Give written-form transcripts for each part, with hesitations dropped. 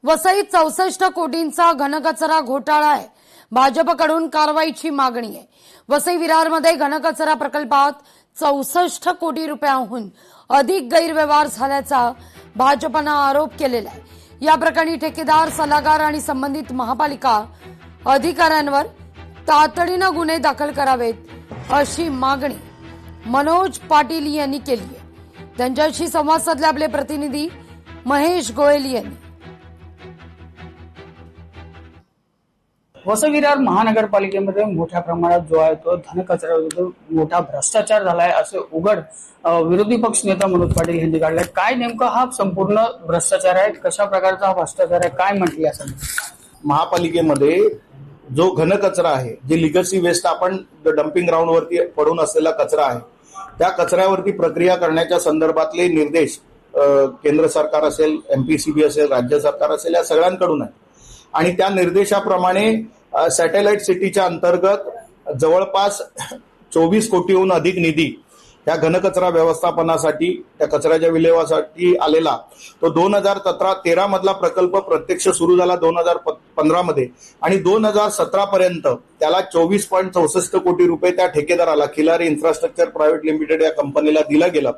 वसईत 64 कोटींचा घनकचरा घोटाळा आहे। भाजपकडून कारवाईची मागणी आहे। वसई विरारमध्ये घनकचरा प्रकल्पात 64 कोटी रुपयांहून अधिक गैरव्यवहार झाल्याचा भाजपने आरोप केलेला आहे। या प्रकरणी ठेकेदार, सल्लागार आणि संबंधित महापालिका अधिकाऱ्यांवर तातडीने गुन्हे दाखल करावेत अशी मागणी मनोज पाटील यांनी केली आहे। त्यांच्याशी संवाद साधले आपले प्रतिनिधी महेश गोयल यांनी। वसई विरार महानगरपालिकेमध्ये मोठ्या प्रमाणात जो आहे तो घनकचऱ्याविरुद्ध मोठा भ्रष्टाचार झालाय असे उघड विरोधी पक्ष नेता मनोज पाटील यांनी काढलाय। काय नेमका हा संपूर्ण भ्रष्टाचार आहे, कशा प्रकारचा हा भ्रष्टाचार आहे, काय म्हटले असं? महापालिकेमध्ये जो घनकचरा आहे, जे लिगसी वेस्ट आपण डम्पिंग ग्राउंड वरती पडून असलेला कचरा आहे, त्या कचऱ्यावरती प्रक्रिया करण्याच्या संदर्भातले निर्देश केंद्र सरकार असेल, एमपीसीबी असेल, राज्य सरकार असेल, या सगळ्यांकडून आहे। आणि त्या निर्देशाप्रमाणे सॅटेलाइट सिटीच्या अंतर्गत जवळपास 24 कोटीहून अधिक निधी या घनकचरा व्यवस्थापनासाठी, त्या कचऱ्याच्या विल्हेवासाठी आलेला तो 2013 मधला प्रकल्प प्रत्यक्ष सुरू झाला 2015 मध्ये, आणि 2017 पर्यंत त्याला 24.64 कोटी रुपये त्या ठेकेदाराला खिलारी इन्फ्रास्ट्रक्चर प्रायव्हेट लिमिटेड या कंपनीला दिलं गेलं।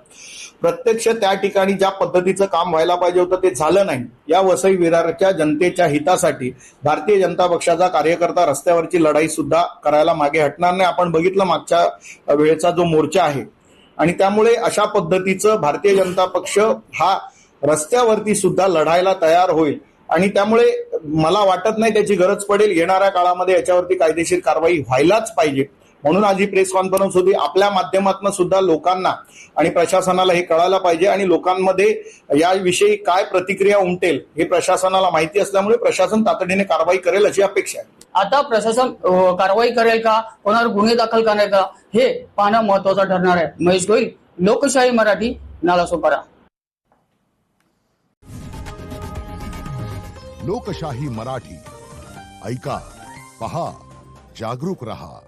प्रत्यक्ष त्या ठिकाणी ज्या पद्धतीचं काम व्हायला पाहिजे होतं ते झालं नाही। या वसई विरारच्या जनतेच्या हितासाठी भारतीय जनता पक्षाचा कार्यकर्ता रस्त्यावरची लढाई सुद्धा करायला मागे हटणार नाही। आपण बघितलं मागच्या वेळेचा जो मोर्चा आहे, आणि त्यामुळे अशा पद्धतीचं भारतीय जनता पक्ष हा रस्त्यावरती सुद्धा लढायला तयार होईल। आणि त्यामुळे मला वाटत नाही त्याची गरज पडेल। येणाऱ्या काळामध्ये याच्यावरती कायदेशीर कारवाई व्हायलाच पाहिजे। म्हणून आज ही प्रेस कॉन्फरन्स होती। आपल्या माध्यमातून सुद्धा लोकांना आणि प्रशासनाला हे कळायला पाहिजे, आणि लोकांमध्ये याविषयी काय प्रतिक्रिया उमटेल हे प्रशासनाला माहिती असल्यामुळे प्रशासन तातडीने कारवाई करेल अशी अपेक्षा आहे। आता प्रशासन कारवाई करेल का, कोणावर गुन्हे दाखल करणार का, हे पाहणं महत्वाचं ठरणार आहे। महेश गोयल, लोकशाही मराठी, नालासोपारा। लोकशाही मराठी, ऐका, पहा, जागरूक रहा।